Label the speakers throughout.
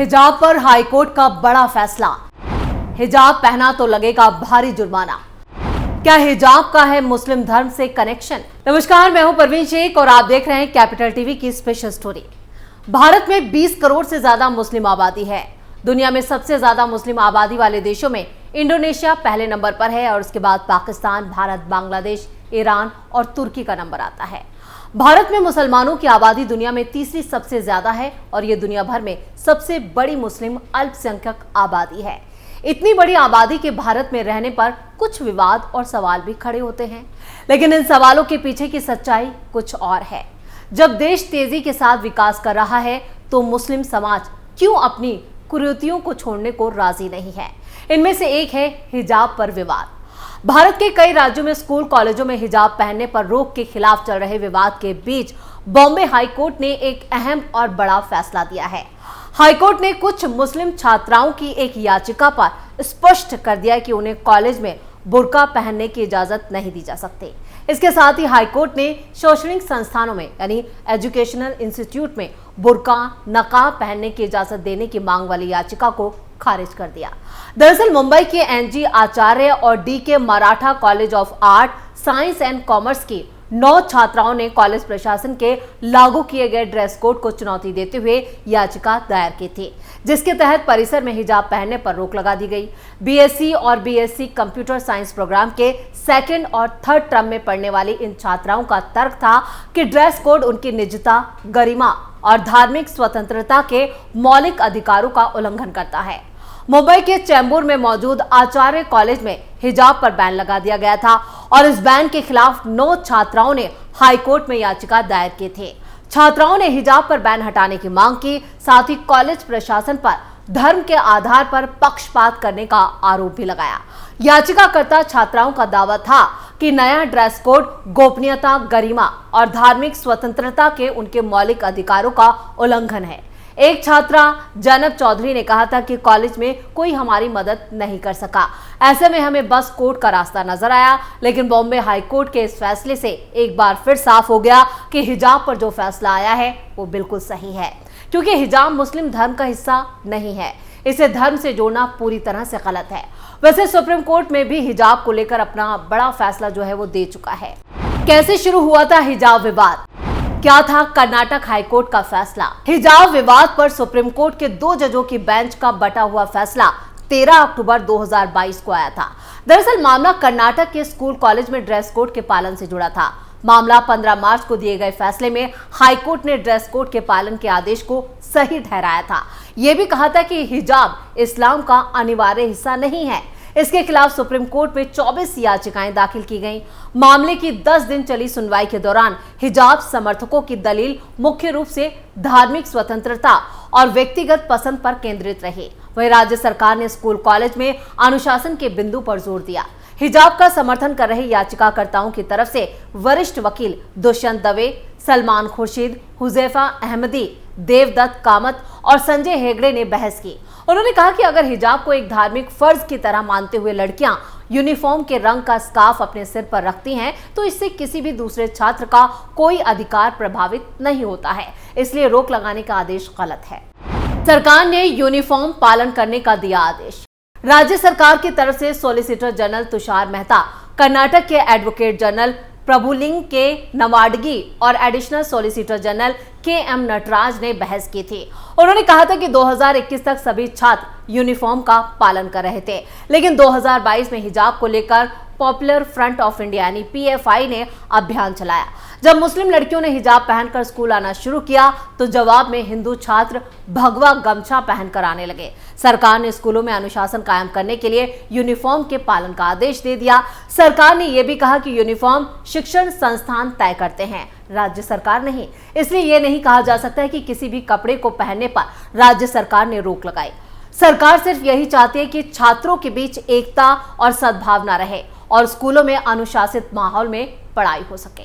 Speaker 1: हिजाब पर हाईकोर्ट का बड़ा फैसला। हिजाब पहना तो लगेगा भारी जुर्माना। क्या हिजाब का है मुस्लिम धर्म से कनेक्शन? नमस्कार, मैं हूं परवीन शेख और आप देख रहे हैं कैपिटल टीवी की स्पेशल स्टोरी। भारत में 20 करोड़ से ज्यादा मुस्लिम आबादी है। दुनिया में सबसे ज्यादा मुस्लिम आबादी वाले देशों में इंडोनेशिया पहले नंबर पर है और उसके बाद पाकिस्तान, भारत, बांग्लादेश, ईरान और तुर्की का नंबर आता है। भारत में मुसलमानों की आबादी दुनिया में तीसरी सबसे ज्यादा है और ये दुनिया भर में सबसे बड़ी मुस्लिम अल्पसंख्यक आबादी है। इतनी बड़ी आबादी के भारत में रहने पर कुछ विवाद और सवाल भी खड़े होते हैं, लेकिन इन सवालों के पीछे की सच्चाई कुछ और है। जब देश तेजी के साथ विकास कर रहा है तो मुस्लिम समाज क्यों अपनी कुरीतियों को छोड़ने को राजी नहीं है? इनमें से एक है हिजाब पर विवाद। भारत के कई राज्यों में स्कूल कॉलेजों में हिजाब पहनने पर रोक के खिलाफ चल रहे विवाद के बीच बॉम्बे हाईकोर्ट ने एक अहम और बड़ा फैसला दिया है। हाईकोर्ट ने कुछ मुस्लिम छात्राओं की एक याचिका पर स्पष्ट कर दिया कि उन्हें कॉलेज में बुर्का पहनने की इजाजत नहीं दी जा सकती। इसके साथ ही हाईकोर्ट ने शैक्षणिक संस्थानों में यानी एजुकेशनल इंस्टीट्यूट में बुर्का, नकाब पहनने की इजाजत देने की मांग वाली याचिका को खारिज कर दिया। दरअसल मुंबई के एनजी आचार्य और DK Maratha college of art, science and commerce की 9 छात्राओं ने कॉलेज प्रशासन के लागू किए गए ड्रेस कोड को चुनौती देते हुए याचिका दायर की थी, जिसके तहत परिसर में हिजाब पहनने पर रोक लगा दी गई। बीएससी और बीएससी कंप्यूटर साइंस प्रोग्राम के सेकंड और थर्ड टर्म में पढ़ने वाली इन छात्राओं का तर्क था कि ड्रेस कोड उनकी निजता, गरिमा और धार्मिक स्वतंत्रता के मौलिक अधिकारों का उल्लंघन करता है। मुंबई के चैंबूर में मौजूद आचार्य कॉलेज में हिजाब पर बैन लगा दिया गया था और इस बैन के खिलाफ 9 छात्राओं ने हाईकोर्ट में याचिका दायर की थी। छात्राओं ने हिजाब पर बैन हटाने की मांग की, साथ ही कॉलेज प्रशासन पर धर्म के आधार पर पक्षपात करने का आरोप भी लगाया। याचिकाकर्ता छात्राओं का दावा था कि नया ड्रेस कोड गोपनीयता, गरिमा और धार्मिक स्वतंत्रता के उनके मौलिक अधिकारों का उल्लंघन है। एक छात्रा जैनब चौधरी ने कहा था कि कॉलेज में कोई हमारी मदद नहीं कर सका, ऐसे में हमें बस कोर्ट का रास्ता नजर आया। लेकिन बॉम्बे हाईकोर्ट के इस फैसले से एक बार फिर साफ हो गया कि हिजाब पर जो फैसला आया है वो बिल्कुल सही है, क्योंकि हिजाब मुस्लिम धर्म का हिस्सा नहीं है। इसे धर्म से जोड़ना पूरी तरह से गलत है। वैसे सुप्रीम कोर्ट में भी हिजाब को लेकर अपना बड़ा फैसला जो है वो दे चुका है। कैसे शुरू हुआ था हिजाब विवाद? क्या था कर्नाटक हाईकोर्ट का फैसला? हिजाब विवाद पर सुप्रीम कोर्ट के 2 जजों की बेंच का बटा हुआ फैसला 13 अक्टूबर 2022 को आया था। दरअसल मामला कर्नाटक के स्कूल कॉलेज में ड्रेस कोड के पालन से जुड़ा था। मामला 15 मार्च को दिए गए फैसले में हाईकोर्ट ने ड्रेस कोड के पालन के आदेश को सही ठहराया था। यह भी कहा था कि हिजाब इस्लाम का अनिवार्य हिस्सा नहीं है। इसके खिलाफ सुप्रीम कोर्ट में 24 याचिकाएं दाखिल की गईं। मामले की 10 दिन चली सुनवाई के दौरान हिजाब समर्थकों की दलील मुख्य रूप से धार्मिक स्वतंत्रता और व्यक्तिगत पसंद पर केंद्रित रही। वहीं राज्य सरकार ने स्कूल कॉलेज में अनुशासन के बिंदु पर जोर दिया। हिजाब का समर्थन कर रहे याचिकाकर्ताओं की तरफ से वरिष्ठ वकील दुष्यंत दवे, सलमान खुर्शीद, हुजैफा अहमदी, देवदत्त कामत और संजय हेगड़े ने बहस की। उन्होंने कहा कि अगर हिजाब को एक धार्मिक फर्ज की तरह मानते हुए लड़कियां यूनिफॉर्म के रंग का स्कार्फ अपने सिर पर रखती हैं तो इससे किसी भी दूसरे छात्र का कोई अधिकार प्रभावित नहीं होता है, इसलिए रोक लगाने का आदेश गलत है। सरकार ने यूनिफॉर्म पालन करने का दिया आदेश। राज्य सरकार की तरफ से सॉलिसिटर जनरल तुषार मेहता, कर्नाटक के advocate general Prabhuling K Navadgi और additional solicitor general KM. Nataraj ने बहस की थी। उन्होंने कहा था कि 2021 तक सभी छात्र यूनिफॉर्म का पालन कर रहे थे, लेकिन 2022 में हिजाब को लेकर पॉपुलर फ्रंट ऑफ इंडिया यानी पीएफआई ने अभियान चलाया। जब मुस्लिम लड़कियों ने हिजाब पहनकर स्कूल आना शुरू किया तो जवाब में हिंदू छात्र भगवा गमछा पहनकर आने लगे। सरकार ने स्कूलों में अनुशासन कायम करने के लिए यूनिफॉर्म के पालन का आदेश दे दिया। सरकार ने यह भी कहा कि यूनिफॉर्म शिक्षण संस्थान तय करते हैं, राज्य सरकार नहीं। इसलिए यह नहीं कहा जा सकता है कि किसी भी कपड़े को पहनने पर राज्य सरकार ने रोक लगाई। सरकार सिर्फ यही चाहती है कि छात्रों के बीच एकता और सद्भावना रहे और स्कूलों में अनुशासित माहौल में पढ़ाई हो सके।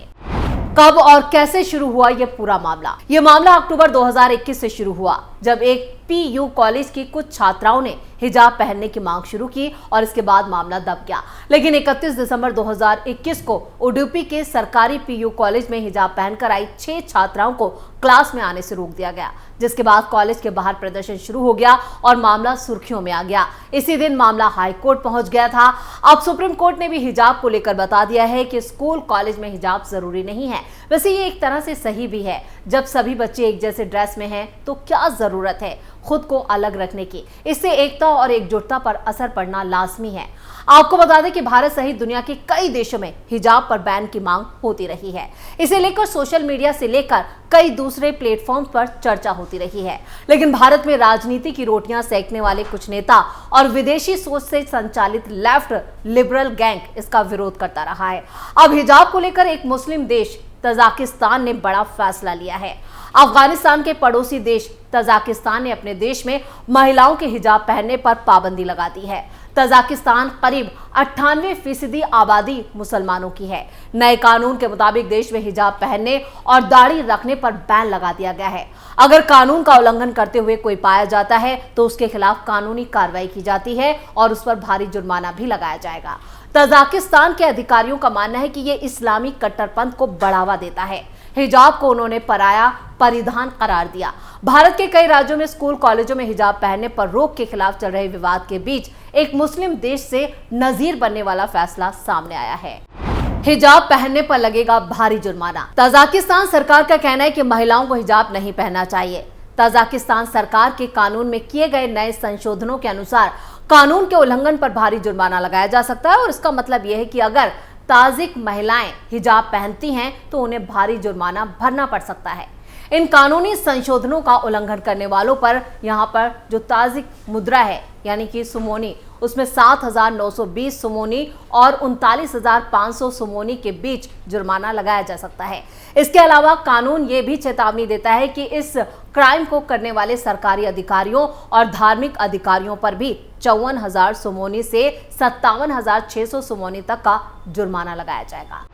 Speaker 1: कब और कैसे शुरू हुआ ये पूरा मामला? ये मामला अक्टूबर 2021 से शुरू हुआ, जब एक पीयू कॉलेज की कुछ छात्राओं ने हिजाब पहनने की मांग शुरू की और इसके बाद मामला दब गया। लेकिन 31 दिसंबर 2021 को उडुपी के सरकारी पीयू कॉलेज में हिजाब पहनकर आई 6 छात्राओं को क्लास में आने से रोक दिया गया, जिसके बाद कॉलेज के बाहर प्रदर्शन शुरू हो गया और मामला सुर्खियों में आ गया। इसी दिन मामला हाई कोर्ट पहुंच गया था। अब सुप्रीम कोर्ट ने भी हिजाब को लेकर बता दिया है कि स्कूल कॉलेज में हिजाब जरूरी नहीं है। वैसे ये एक तरह से सही भी है। जब सभी बच्चे एक जैसे ड्रेस में हैं तो क्या जरूरत है खुद को अलग रखने की? इससे एकता और एकजुटता पर असर पड़ना लाजमी है। आपको बता दें कि भारत सहित दुनिया के कई देशों में हिजाब पर बैन की मांग होती रही है। इसे लेकर सोशल मीडिया से लेकर कई दूसरे प्लेटफॉर्म पर चर्चा होती रही है। लेकिन भारत में राजनीति की रोटियां सेकने वाले कुछ नेता और विदेशी सोच से संचालित लेफ्ट लिबरल गैंग इसका विरोध करता रहा है। अब हिजाब को लेकर एक मुस्लिम देश तजाकिस्तान ने बड़ा फैसला लिया है। अफगानिस्तान के पड़ोसी देश तजाकिस्तान ने अपने देश में महिलाओं के हिजाब पहनने पर पाबंदी लगा दी है। तजाकिस्तान करीब 98% आबादी मुसलमानों की है। नए कानून के मुताबिक देश में हिजाब पहनने और दाढ़ी रखने पर बैन लगा दिया गया है। अगर कानून का उल्लंघन करते हुए कोई पाया जाता है तो उसके खिलाफ कानूनी कार्रवाई की जाती है और उस पर भारी जुर्माना भी लगाया जाएगा। तजाकिस्तान के अधिकारियों का मानना है कि ये इस्लामी कट्टरपंथ को बढ़ावा देता है। हिजाब को उन्होंने पराया परिधान करार दिया। भारत के कई राज्यों में स्कूल कॉलेजों में हिजाब पहनने पर रोक के खिलाफ चल रहे विवाद के बीच एक मुस्लिम देश से नजीर बनने वाला फैसला सामने आया है। हिजाब पहनने पर लगेगा भारी जुर्माना। तजाकिस्तान सरकार का कहना है कि महिलाओं को हिजाब नहीं पहनना चाहिए। तजाकिस्तान सरकार के कानून में किए गए नए संशोधनों के अनुसार कानून के उल्लंघन पर भारी जुर्माना लगाया जा सकता है और इसका मतलब यह है कि अगर ताजिक महिलाएं हिजाब पहनती हैं तो उन्हें भारी जुर्माना भरना पड़ सकता है। इन कानूनी संशोधनों का उल्लंघन करने वालों पर यहाँ पर जो ताजिक मुद्रा है यानी कि सुमोनी, उसमें 7,920 सुमोनी और 39,500 सुमोनी के बीच जुर्माना लगाया जा सकता है। इसके अलावा कानून ये भी चेतावनी देता है कि इस क्राइम को करने वाले सरकारी अधिकारियों और धार्मिक अधिकारियों पर भी 54,000 सुमोनी से 57,600 सुमोनी तक का जुर्माना लगाया जाएगा।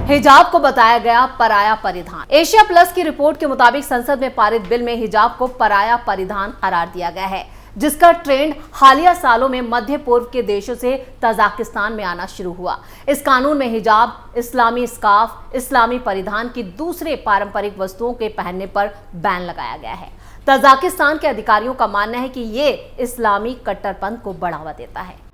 Speaker 1: हिजाब को बताया गया पराया परिधान। एशिया प्लस की रिपोर्ट के मुताबिक संसद में पारित बिल में हिजाब को पराया परिधान करार दिया गया है, जिसका ट्रेंड हालिया सालों में मध्य पूर्व के देशों से तजाकिस्तान में आना शुरू हुआ। इस कानून में हिजाब, इस्लामी स्कार्फ, इस्लामी परिधान की दूसरे पारंपरिक वस्तुओं के पहनने पर बैन लगाया गया है। तजाकिस्तान के अधिकारियों का मानना है कि ये इस्लामी कट्टरपंथ को बढ़ावा देता है।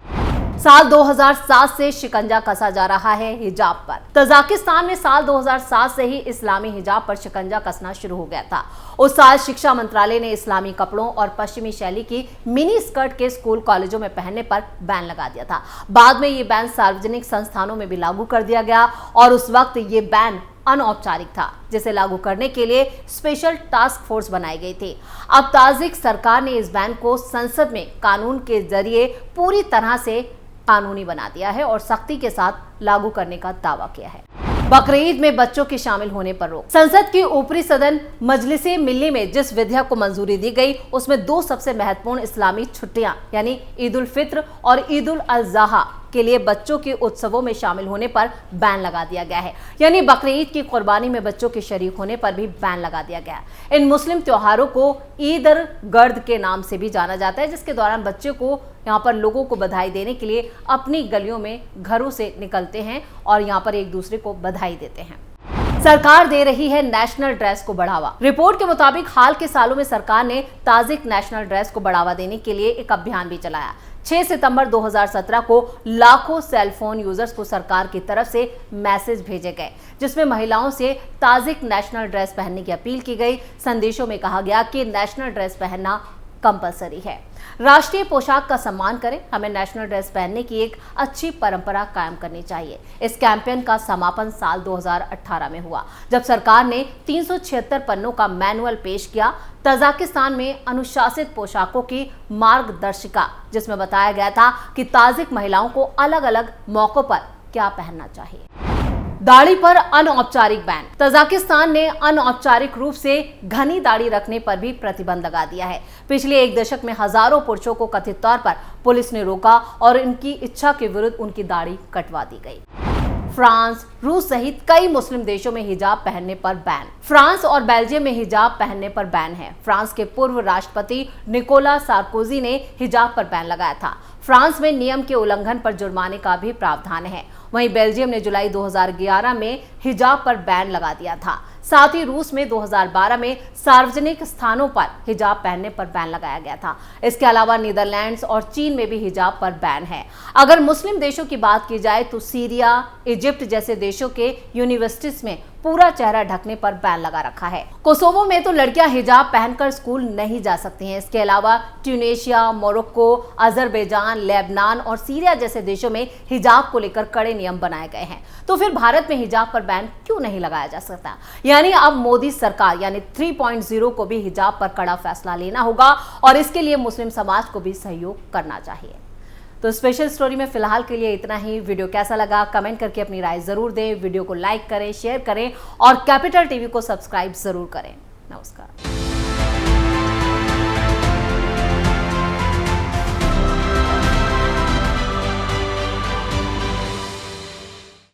Speaker 1: साल 2007 से शिकंजा कसा जा रहा है हिजाब पर। तजाकिस्तान में साल 2007 से ही इस्लामी हिजाब पर शिकंजा कसना शुरू हो गया था। उस साल शिक्षा मंत्रालय ने इस्लामी कपड़ों और पश्चिमी शैली की मिनी स्कर्ट के स्कूल कॉलेजों में पहनने पर बैन लगा दिया था। बाद में ये बैन सार्वजनिक संस्थानों में भी लागू कर दिया गया और उस वक्त ये बैन अनौपचारिक था, जिसे लागू करने के लिए स्पेशल टास्क फोर्स बनाई गई थी। अब ताजिक सरकार ने इस बैन को संसद में कानून के जरिए पूरी तरह से कानूनी बना दिया है और सख्ती के साथ लागू करने का दावा किया है। बकरीद में बच्चों के शामिल होने पर रोक। संसद की ऊपरी सदन मजलिसे मिल्ली में जिस विधेयक को मंजूरी दी गई उसमें दो सबसे महत्वपूर्ण इस्लामी छुट्टियां यानी ईद उल फित्र और ईद उल अजहा के लिए बच्चों के उत्सवों में शामिल होने पर बैन लगा दिया गया है। यानी बकरीद की कुर्बानी में बच्चों के शरीक होने पर भी बैन लगा दिया गया है। इन मुस्लिम त्योहारों को ईद उल गर्द के नाम से भी जाना जाता है, जिसके दौरान बच्चों को यहाँ पर लोगों को बधाई देने के लिए अपनी गलियों में घरों से निकलते हैं और यहाँ पर एक दूसरे को बधाई देते हैं। सरकार दे रही है नेशनल ड्रेस को बढ़ावा। रिपोर्ट के मुताबिक हाल के सालों में सरकार ने ताजिक नेशनल ड्रेस को बढ़ावा देने के लिए एक अभियान भी चलाया। 6 सितंबर 2017 को लाखों सेल फोन यूजर्स को सरकार की तरफ से मैसेज भेजे गए, जिसमें महिलाओं से ताजिक नेशनल ड्रेस पहनने की अपील की गई। संदेशों में कहा गया कि नेशनल ड्रेस पहनना कंपलसरी है। राष्ट्रीय पोशाक का सम्मान करें, हमें नेशनल ड्रेस पहनने की एक अच्छी परंपरा कायम करनी चाहिए। इस कैंपेन का समापन साल 2018 में हुआ, जब सरकार ने 376 पन्नों का मैनुअल पेश किया, तजाकिस्तान में अनुशासित पोशाकों की मार्गदर्शिका, जिसमें बताया गया था कि ताजिक महिलाओं को अलग अलग मौकों पर क्या पहनना चाहिए। दाढ़ी पर अनौपचारिक बैन। तजाकिस्तान ने अनौपचारिक रूप से घनी दाढ़ी रखने पर भी प्रतिबंध लगा दिया है। पिछले एक दशक में हजारों पुरुषों को कथित तौर पर पुलिस ने रोका और इनकी इच्छा के विरुद्ध उनकी दाढ़ी कटवा दी गई। फ्रांस, रूस सहित कई मुस्लिम देशों में हिजाब पहनने पर बैन। फ्रांस और बेल्जियम में हिजाब पहनने पर बैन है। फ्रांस के पूर्व राष्ट्रपति निकोला सार्कोजी ने हिजाब पर बैन लगाया था। फ्रांस में नियम के उल्लंघन पर जुर्माने का भी प्रावधान है। वहीं बेल्जियम ने जुलाई 2011 में हिजाब पर बैन लगा दिया था। साथ ही रूस में 2012 में सार्वजनिक स्थानों पर हिजाब पहनने पर बैन लगाया गया था। इसके अलावा नीदरलैंड्स और चीन में भी हिजाब पर बैन है। अगर मुस्लिम देशों की बात की जाए तो सीरिया, इजिप्ट जैसे देशों के यूनिवर्सिटीज में पूरा चेहरा ढकने पर बैन लगा रखा है। कोसोवो में तो लड़कियां हिजाब पहनकर स्कूल नहीं जा सकती हैं। इसके अलावा ट्यूनीशिया, मोरक्को, अजरबैजान, लेबनान और सीरिया जैसे देशों में हिजाब को लेकर कड़े नियम बनाए गए हैं। तो फिर भारत में हिजाब पर बैन क्यों नहीं लगाया जा सकता? यानी अब मोदी सरकार यानी 3.0 को भी हिजाब पर कड़ा फैसला लेना होगा और इसके लिए मुस्लिम समाज को भी सहयोग करना चाहिए। तो स्पेशल स्टोरी में फिलहाल के लिए इतना ही। वीडियो कैसा लगा कमेंट करके अपनी राय जरूर दें। वीडियो को लाइक करें, शेयर करें और कैपिटल टीवी को सब्सक्राइब जरूर करें। नमस्कार।